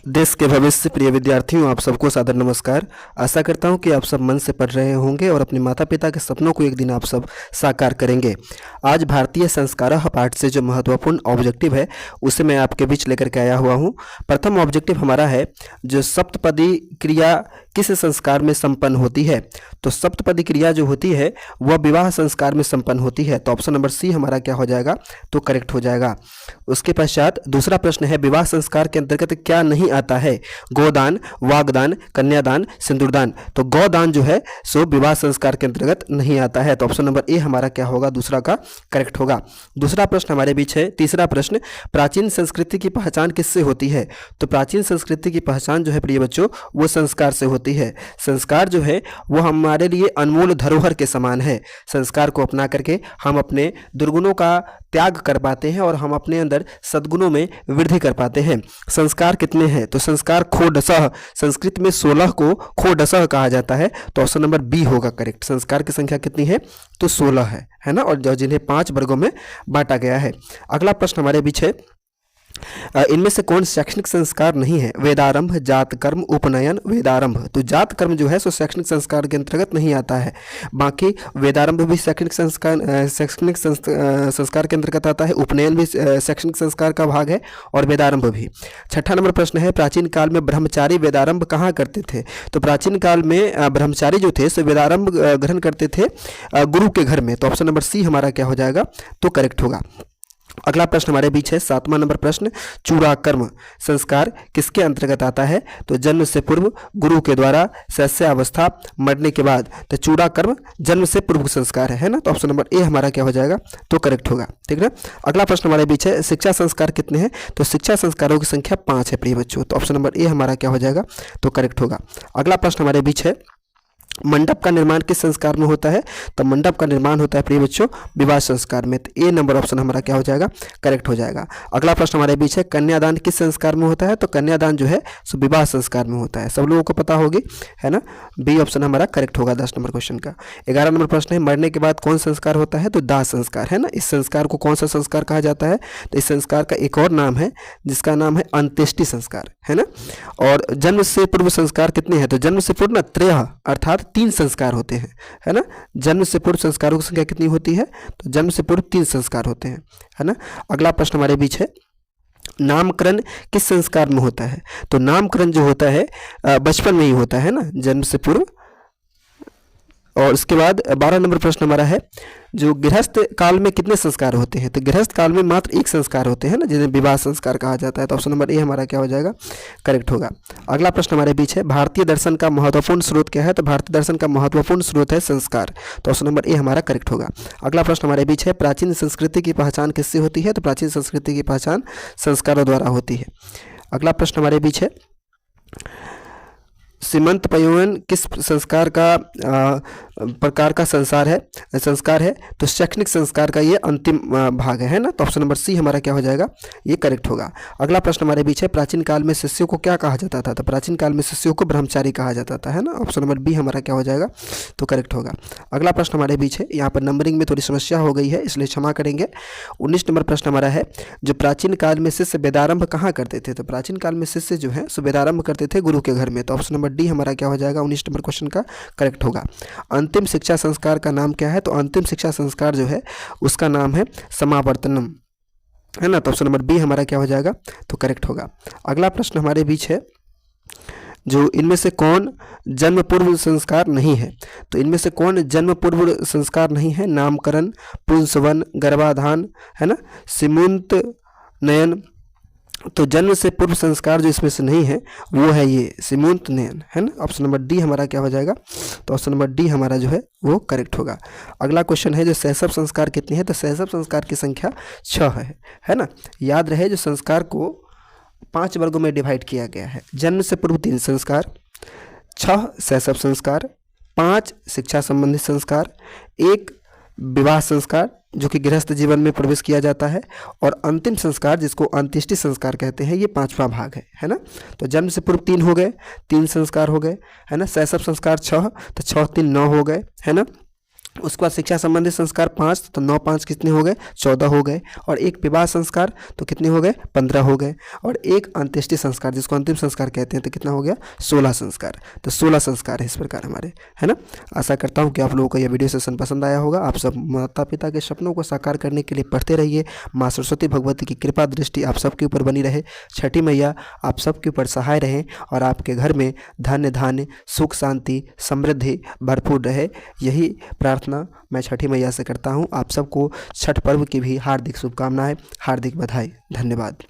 देश के भविष्य प्रिय विद्यार्थियों, आप सबको सादर नमस्कार। आशा करता हूं कि आप सब मन से पढ़ रहे होंगे और अपने माता पिता के सपनों को एक दिन आप सब साकार करेंगे। आज भारतीय संस्कारः पाठ से जो महत्वपूर्ण ऑब्जेक्टिव है उसे मैं आपके बीच लेकर के आया हुआ हूं। प्रथम ऑब्जेक्टिव हमारा है जो सप्तपदी क्रिया किस संस्कार में संपन्न होती है। तो सप्तपदी क्रिया जो होती है वह विवाह संस्कार में संपन्न होती है। तो ऑप्शन नंबर सी हमारा क्या हो जाएगा, तो करेक्ट हो जाएगा। उसके पश्चात दूसरा प्रश्न है विवाह संस्कार के अंतर्गत क्या नहीं आता है। गोदान, वागदान, कन्यादान, सिंदूरदान। तो गौदान जो है सो विवाह संस्कार के अंतर्गत नहीं आता है। तो ऑप्शन नंबर ए हमारा क्या होगा, दूसरा का करेक्ट होगा। दूसरा प्रश्न हमारे बीच है, तीसरा प्रश्न, प्राचीन संस्कृति की पहचान किससे होती है। तो प्राचीन संस्कृति की पहचान जो है प्रिय बच्चों वो संस्कार से होती है। संस्कार जो है वो हमारे लिए अनमोल धरोहर के समान है। संस्कार को अपना करके हम अपने दुर्गुणों का त्याग कर पाते हैं और हम अपने अंदर सद्गुणों में वृद्धि कर पाते हैं। संस्कार कितने हैं, तो संस्कार खोडसह, संस्कृत में 16 को खोडसह कहा जाता है। तो ऑप्शन नंबर बी होगा करेक्ट। संस्कार की संख्या कितनी है, तो 16 है ना, और जिन्हें 5 वर्गों में बांटा गया है। अगला प्रश्न हमारे बीच है, इनमें से कौन शैक्षणिक संस्कार नहीं है। वेदारंभ, जात कर्म, उपनयन, वेदारंभ। तो जात कर्म जो है सो शैक्षणिक संस्कार के अंतर्गत नहीं आता है। बाकी वेदारंभ भी शैक्षणिक संस्कार के अंतर्गत आता है। उपनयन भी शैक्षणिक संस्कार का भाग है और वेदारंभ भी। छठा नंबर प्रश्न है, प्राचीन काल में ब्रह्मचारी वेदारंभ कहाँ करते थे। तो प्राचीन काल में ब्रह्मचारी जो थे सो वेदारंभ ग्रहण करते थे गुरु के घर में। तो ऑप्शन नंबर सी हमारा क्या हो जाएगा, तो करेक्ट होगा। अगला प्रश्न हमारे बीच है, 7वां नंबर प्रश्न, चूड़ाकर्म संस्कार किसके अंतर्गत आता है। तो जन्म से पूर्व, गुरु के द्वारा, शैशवावस्था, मरने के बाद। तो चूड़ाकर्म जन्म से पूर्व संस्कार है ना। तो ऑप्शन नंबर ए हमारा क्या हो जाएगा, तो करेक्ट होगा। ठीक है। अगला प्रश्न हमारे बीच है, शिक्षा संस्कार कितने हैं। तो शिक्षा संस्कारों की संख्या 5 है प्रिय बच्चों। तो ऑप्शन नंबर ए हमारा क्या हो जाएगा, तो करेक्ट होगा। अगला प्रश्न हमारे बीच है, मंडप का निर्माण किस संस्कार में होता है। तो मंडप का निर्माण होता है प्रिय बच्चों विवाह संस्कार में। तो ए नंबर ऑप्शन हमारा क्या हो जाएगा, करेक्ट हो जाएगा। अगला प्रश्न हमारे बीच है, कन्यादान किस संस्कार में होता है। तो कन्यादान जो है सो विवाह संस्कार में होता है। सब लोगों को पता होगी है ना। बी ऑप्शन हमारा करेक्ट होगा 10 नंबर क्वेश्चन का। 11 नंबर प्रश्न है, मरने के बाद कौन संस्कार होता है। तो दाह संस्कार है ना। इस संस्कार को कौन सा संस्कार कहा जाता है। तो इस संस्कार का एक और नाम है जिसका नाम है अंत्येष्टि संस्कार है ना। और जन्म से पूर्व संस्कार कितने हैं। तो जन्म से पूर्व ना 13 अर्थात 3 संस्कार होते हैं है ना। जन्म से पूर्व संस्कारों की संख्या कितनी होती है। तो जन्म से पूर्व 3 संस्कार होते हैं है ना। अगला प्रश्न हमारे बीच है, नामकरण किस संस्कार में होता है। तो नामकरण जो होता है बचपन में ही होता है ना, जन्म से पूर्व। और उसके बाद 12 नंबर प्रश्न हमारा है, जो गृहस्थ काल में कितने संस्कार होते हैं। तो गृहस्थ काल में मात्र 1 संस्कार होते हैं ना, जिन्हें विवाह संस्कार कहा जाता है। तो ऑप्शन नंबर ए हमारा क्या हो जाएगा, करेक्ट होगा। अगला प्रश्न हमारे बीच है, भारतीय दर्शन का महत्वपूर्ण स्रोत क्या है। तो भारतीय दर्शन का महत्वपूर्ण स्रोत है संस्कार। तो ऑप्शन नंबर ए हमारा करेक्ट होगा। अगला प्रश्न हमारे बीच है, प्राचीन संस्कृति की पहचान किससे होती है। तो प्राचीन संस्कृति की पहचान संस्कारों द्वारा होती है। अगला प्रश्न हमारे बीच है, सीमंत पयोवन किस संस्कार का प्रकार का संस्कार है। तो शैक्षणिक संस्कार का ये अंतिम भाग है ना। तो ऑप्शन नंबर सी हमारा क्या हो जाएगा, ये करेक्ट होगा। अगला प्रश्न हमारे बीच है, प्राचीन काल में शिष्यों को क्या कहा जाता था। तो प्राचीन काल में शिष्यों को ब्रह्मचारी कहा जाता था है ना। ऑप्शन नंबर बी हमारा क्या हो जाएगा, तो करेक्ट होगा। अगला प्रश्न हमारे बीच है, यहाँ पर नंबरिंग में थोड़ी समस्या हो गई है इसलिए क्षमा करेंगे। 19 नंबर प्रश्न हमारा है, जो प्राचीन काल में शिष्य वेदारंभ कहाँ करते थे। तो प्राचीन काल में शिष्य जो है सो वेदारंभ करते थे गुरु के घर में। तो ऑप्शन नंबर डी हमारा क्या हो जाएगा, 19 नंबर क्वेश्चन का करेक्ट होगा। अंतिम शिक्षा संस्कार का नाम क्या है। तो अंतिम शिक्षा संस्कार जो है उसका नाम है समावर्तनम है ना। तो ऑप्शन नंबर बी हमारा क्या हो जाएगा, तो करेक्ट होगा। अगला प्रश्न हमारे बीच है, जो इनमें से कौन जन्म पूर्व संस्कार नहीं है। तो इनमें से कौन जन्म पूर्व संस्कार नहीं है। नामकरण, पुंसवन, गर्भाधान है ना, सीमंत नयन। तो जन्म से पूर्व संस्कार जो इसमें से नहीं है वो है ये सीमंत नयन है ना। ऑप्शन नंबर डी हमारा क्या हो जाएगा, तो ऑप्शन नंबर डी हमारा जो है वो करेक्ट होगा। अगला क्वेश्चन है, जो शैशव संस्कार कितने हैं। तो शैशव संस्कार की संख्या 6 है ना। याद रहे जो संस्कार को 5 वर्गों में डिवाइड किया गया है। जन्म से पूर्व 3 संस्कार, 6 शैशव संस्कार, 5 शिक्षा संबंधित संस्कार, 1 विवाह संस्कार जो कि गृहस्थ जीवन में प्रवेश किया जाता है, और अंतिम संस्कार जिसको अंत्येष्टि संस्कार कहते हैं, ये 5वां भाग है ना। तो जन्म से पूर्व 3 हो गए, 3 संस्कार हो गए है ना। शैशव संस्कार 6, तो 6 3 9 हो गए है ना। उसके बाद शिक्षा संबंधी संस्कार 5, तो 9 5 कितने हो गए, 14 हो गए। और एक विवाह संस्कार तो कितने हो गए, 15 हो गए। और एक अंत्येष्टि संस्कार जिसको अंतिम संस्कार कहते हैं तो कितना हो गया, 16 संस्कार। तो 16 संस्कार है इस प्रकार हमारे, है ना। आशा करता हूँ कि आप लोगों को यह वीडियो सेशन पसंद आया होगा। आप सब माता पिता के सपनों को साकार करने के लिए पढ़ते रहिए। माँ सरस्वती भगवती की कृपा दृष्टि आप सबके ऊपर बनी रहे। छठी मैया आप सबके ऊपर सहाय रहें और आपके घर में धन्य धान्य सुख शांति समृद्धि भरपूर रहे। यही प्रार्थना मैं छठी मैया से करता हूँ। आप सबको छठ पर्व की भी हार्दिक शुभकामनाएं, हार्दिक बधाई। धन्यवाद।